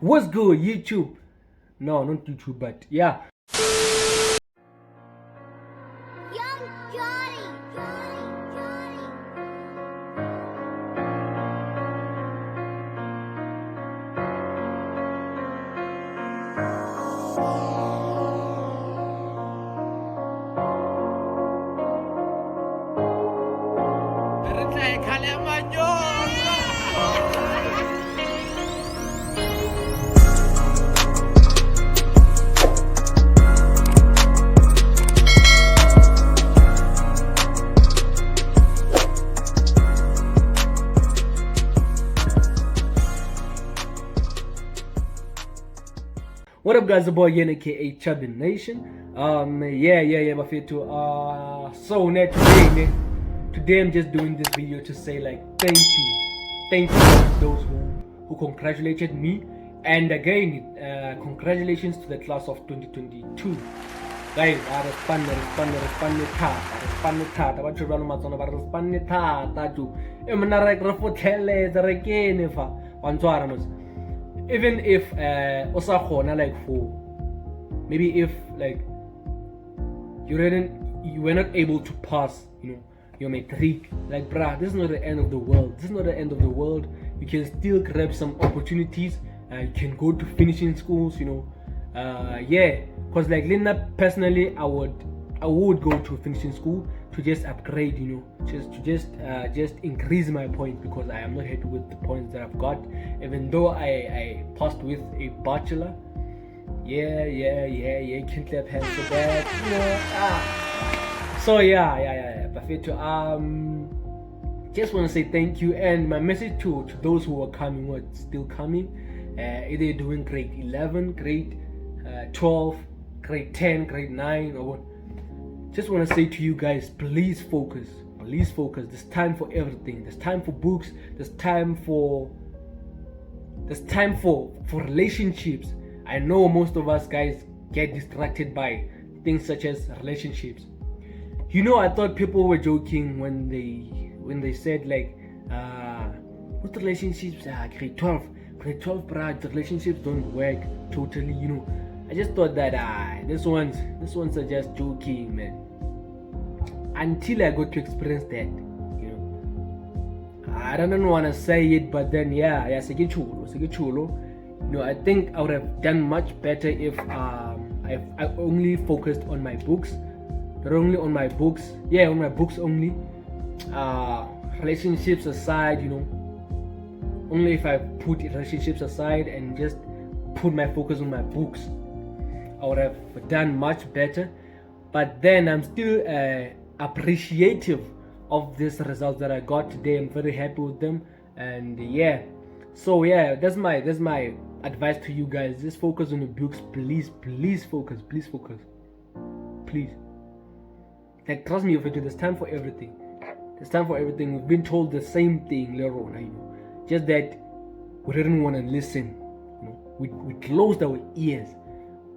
What's good, YouTube? No, not YouTube, but yeah. Young Johnny. What up, guys? The boy Yen, aka Chubby Nation. Bafeto. So net today I'm just doing this video to say like thank you to those who congratulated me, and again congratulations to the class of 2022. Guys, I respond thata ba tshobalo matsona ba respond thata tu e mona re re fotlheletse re kene fa wa ntshwara mos. Even if osa khona like for maybe if like you were not able to pass, your matric, like bruh, this is not the end of the world. You can still grab some opportunities. You can go to finishing schools, because like Linda personally, I would go to finishing school to just upgrade, just increase my points, because I am not happy with the points that I've got, even though I passed with a bachelor. You can clap hands for that, So Buffetto, just want to say thank you, and my message to those who are coming, who are still coming, either you're doing grade 11, grade 12, grade 10, grade 9, or what. Just want to say to you guys, please focus. There's time for everything. There's time for books. There's time for relationships. I know most of us guys get distracted by things such as relationships. I thought people were joking when they said like, what relationships? Grade 12, bruh, the relationships don't work totally. I just thought that this ones are just joking, man. Until I got to experience that, I don't want to say it, but then chulo. I think I would have done much better if I only focused on my books. Not only on my books, on my books only. Relationships aside, only if I put relationships aside and just put my focus on my books, I would have done much better. But then I'm still appreciative of this results that I got today. I'm very happy with them, and that's my advice to you guys. Just focus on your books, please focus, please. Like, trust me, there's time for everything. We've been told the same thing later on, just that we didn't want to listen. We closed our ears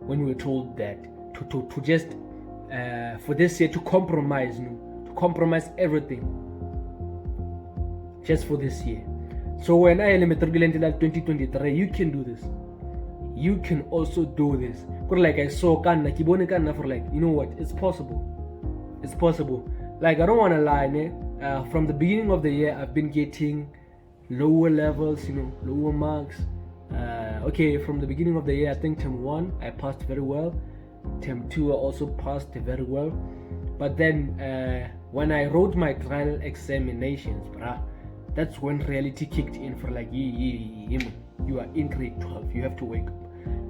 when we were told that to just for this year to compromise, to compromise everything just for this year. So when I am matriculate until 2023, you can do this. You can also do this. Like I saw Kanna for like, what? It's possible. Like, I don't want to lie, from the beginning of the year, I've been getting lower levels, lower marks. From the beginning of the year, I think term 1 I passed very well, term 2 I also passed very well, but then when I wrote my trial examinations, that's when reality kicked in for like, you are in grade 12, you have to wake up.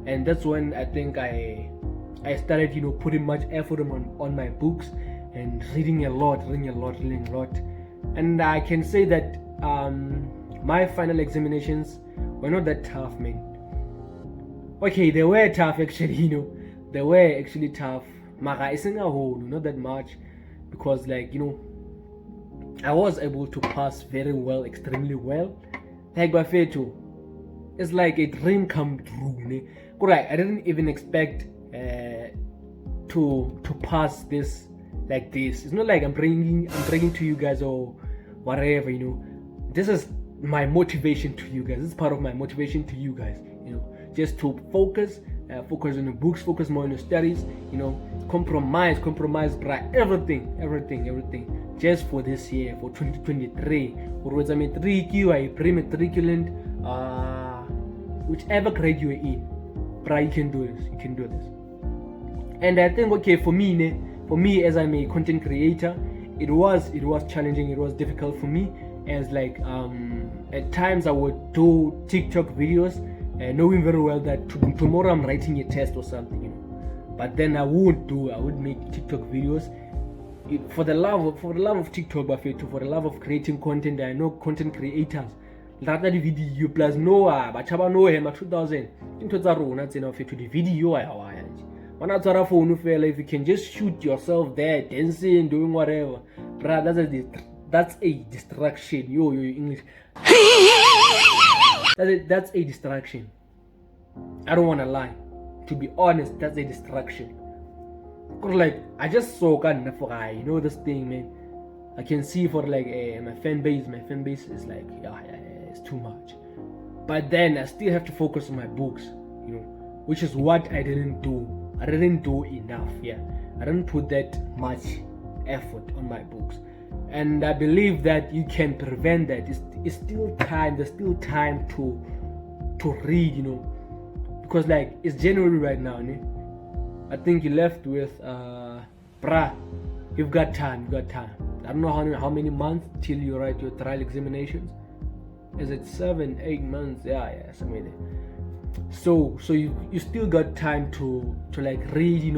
And that's when I think I started putting much effort on my books and reading a lot, and I can say that my final examinations were not that tough, man. Okay, they were tough actually, they were actually tough. Mara isn't a whole, not that much, because like, I was able to pass very well, extremely well. Like Buffetto, it's like a dream come true. Correct. I didn't even expect to pass this like this. It's not like I'm bringing to you guys or whatever. This is my motivation to you guys. This is part of my motivation to you guys, just to focus on the books, focus more on your studies, compromise, bruh, everything, just for this year, for 2023, or whether matric, you are pre-matriculant, whichever grade you are in, bruh, you can do this. And I think, okay, for me as I'm a content creator, it was challenging, it was difficult for me, as like at times I would do TikTok videos, knowing very well that tomorrow I'm writing a test or something, but then I would make TikTok videos for the love of TikTok, but for the love of creating content. I know content creators rather the video plus no batjha no hema 2000 into tsa rona tsena fe to the video When I phone, if you can just shoot yourself there, dancing, doing whatever, brother, that's a distraction. Yo, English. That's a distraction. I don't want to lie. To be honest, that's a distraction. Cause like I just saw this thing, man. I can see for like my fan base. My fan base is like it's too much. But then I still have to focus on my books, which is what I didn't do. I didn't do enough. I didn't put that much effort on my books, and I believe that you can prevent that. It's still time. There's still time to read, because like it's January right now. I think you're left with you've got time. I don't know how many months till you write your trial examinations. Is it 7-8 months? Yeah, somewhere there. So you still got time to like read,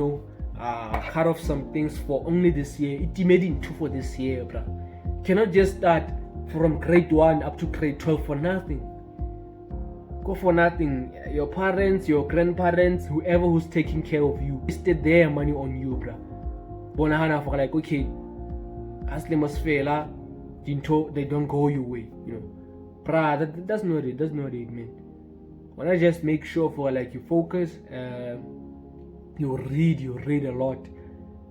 cut off some things for only this year. It made into for this year, bruh. Cannot just start from grade 1 up to grade 12 for nothing. Go for nothing. Your parents, your grandparents, whoever who's taking care of you, wasted their money on you, bruh. Bonahana for like, okay, as they must fail, they don't go your way, Bruh, that's not it, man. When I just make sure for like you focus, you read a lot.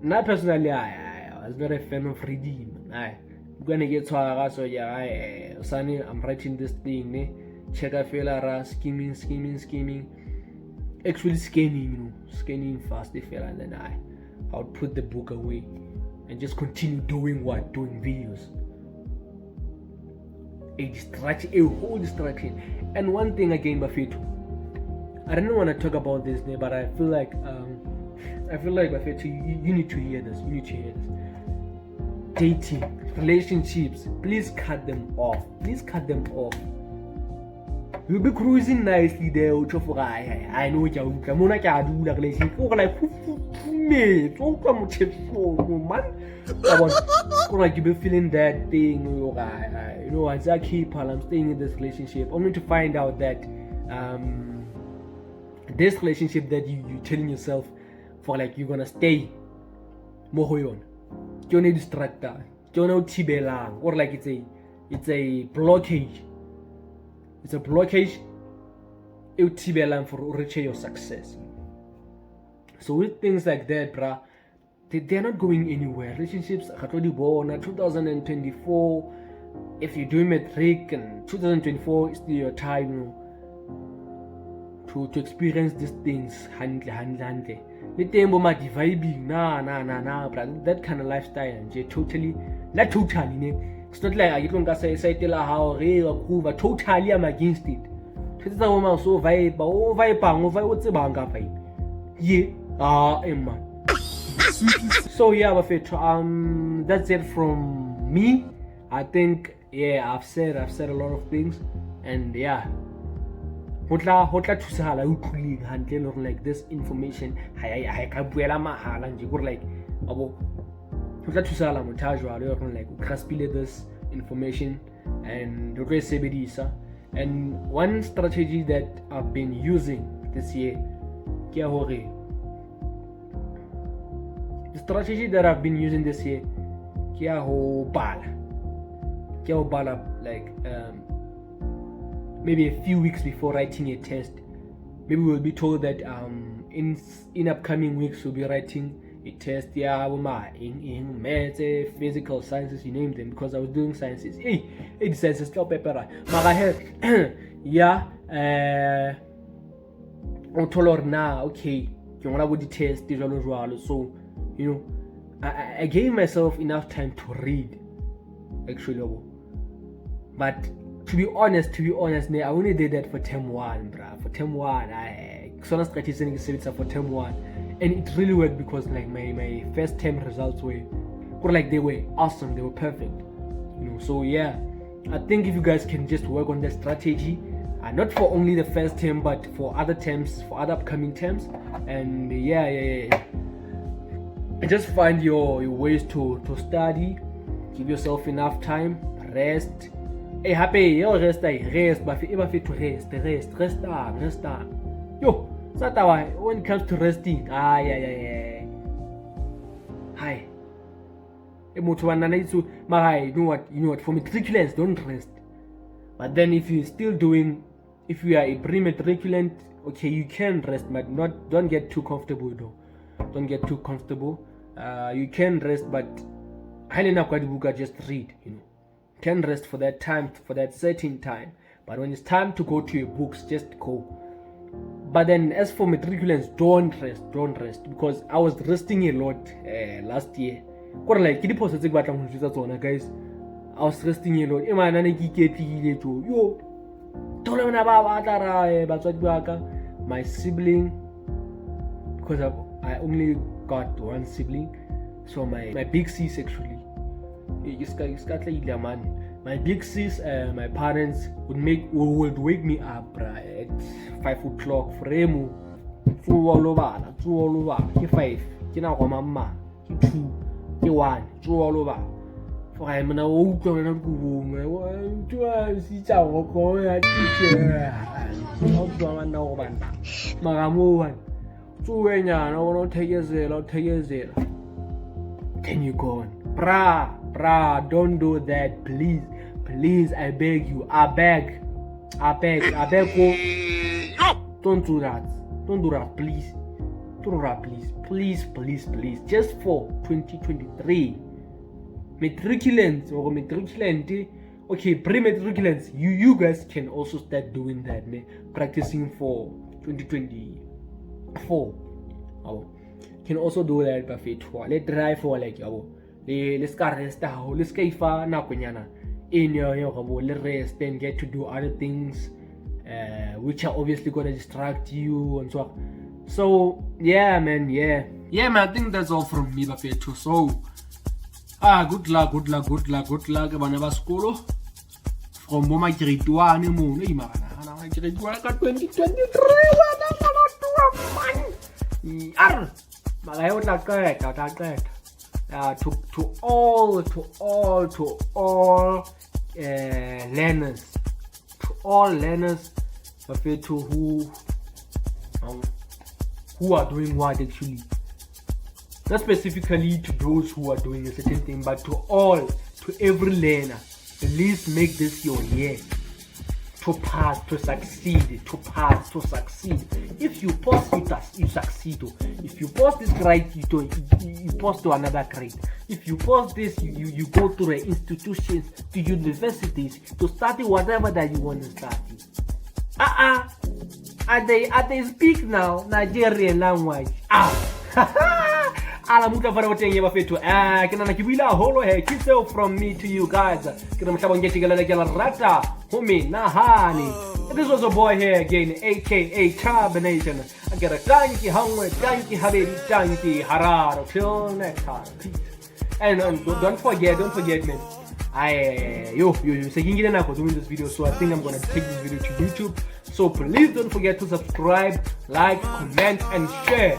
Now personally, I was not a fan of reading. I'm gonna get so Sunny, I'm writing this thing, check I feel scheming. Actually scanning fast they feel, and then I would put the book away and just continue doing videos. A whole distraction. And one thing again, Bafetu, I don't want to talk about this, but I feel like Bafetu, you need to hear this. Dating, relationships, please cut them off. You'll be cruising nicely there. I know you're Mona can do the relationship. Like you be feeling that thing, as I keep while I'm staying in this relationship, only to find out that this relationship that you telling yourself for like you're gonna stay mohoyon, you're not distracted, you're not tibelang, or like it's a blockage. It's a blockage. You tibelang for reach your success. So with things like that, bruh, they're not going anywhere. Relationships are 2024. If you're doing matric, and 2024 is still your time, to experience these things. Let them be vibing. Nah, bruh. That kind of lifestyle, not totally. It's not like I don't say tell how totally I'm against it. It's a woman so vibe. Yeah, Emma. So yeah, that's it from me. I think I've said a lot of things, and hotla thusahala utlwileng hantle or like this information ha ka buela mahala nje go like abo hotla thusahala motho a jwalo or like o graspile this information and re sebedisa. And one strategy that I've been using this year, the strategy that I've been using this year, like maybe a few weeks before writing a test, maybe we'll be told that in upcoming weeks we'll be writing test in maths, physical sciences, you name them, because I was doing sciences. Hey, sciences stop paper. Mara yeah, okay, you want to test, so you know, I gave myself enough time to read, actually. But to be honest, I only did that for term 1, bruh. For term 1, I for term 1, and it really worked because like my first term results were like they were awesome, they were perfect, you know. So yeah, I think if you guys can just work on that strategy, not for only the first term but for other terms, for other upcoming terms, and yeah. Just find your ways to study, give yourself enough time, rest. Hey, happy, rest, but rest down. Yo, Satawa, when it comes to resting, yeah. Hi. You know what? For matriculants, don't rest. But then if you are a pre-matriculant, okay, you can rest, but don't get too comfortable though. Don't get too comfortable. You can rest, but just read, you know. Can rest for that time, for that certain time, but when it's time to go to your books, just go. But then as for matriculants, don't rest, because I was resting a lot last year. Guys, I was resting a lot. My sibling, because I only got one sibling, so my big sis actually. My big sis, my parents would wake me up at 5 o'clock. Fremu, 2 all over, 5, mama, 2, 1, 2 all over. For I'm now old Can you go on? Brah, don't do that, please, I beg you, I beg, don't do that, please, just for 2023, matriculants or matriculant, okay, pre-matriculants, you guys can also start doing that, practicing for 2024, can also do that, but let's try for like, let's go rest, let's go in your rest and get to do other things which are obviously gonna distract you and so on. So yeah man, I think that's all from me, Bafethu. So good luck bana ba sekolo from my grade 1 mono grade 1 ka 2023 to all learners, who are doing what actually, not specifically to those who are doing a certain thing, but to every learner, at least make this your year to pass, to succeed. If you pass, you succeed. If you pass this grade, you pass to another grade. If you pass this, you go to the institutions, to universities, to study whatever that you want to study. They speak now Nigerian language. Alamuta para wotenge bafethu kinana kibila holo he kiso from me to you guys kina mhlabo ngetigala kela rata humi na hani. This was a boy here again, aka Carbonation. I get a tanky hungry, tanky habibi, tanky hararo. Till next time, peace. And don't forget man, you saying doing this video, so I think I'm gonna take this video to YouTube. So please don't forget to subscribe, like, comment and share.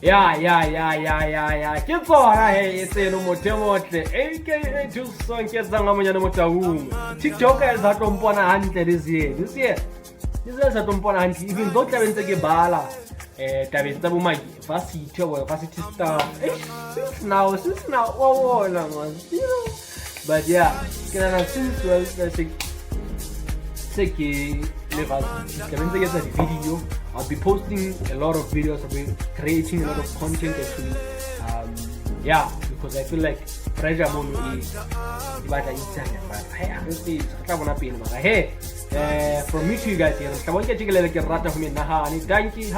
Yeah. Ke tsona he tseno motemotle aka Jusong ke tsanga monyane motawung. TikTok is ha tompona hantle this year is ha tompona hantle, even though tla bentse ke bala tabeng tsa bo maki varsity stuff since now but yeah, since well levels. The video. I'll be posting a lot of videos. I'll be creating a lot of content actually. Yeah, because I feel like pressure mono is but hey, honestly, hey, from me to you guys here. I want to get a rata from me. Thank you,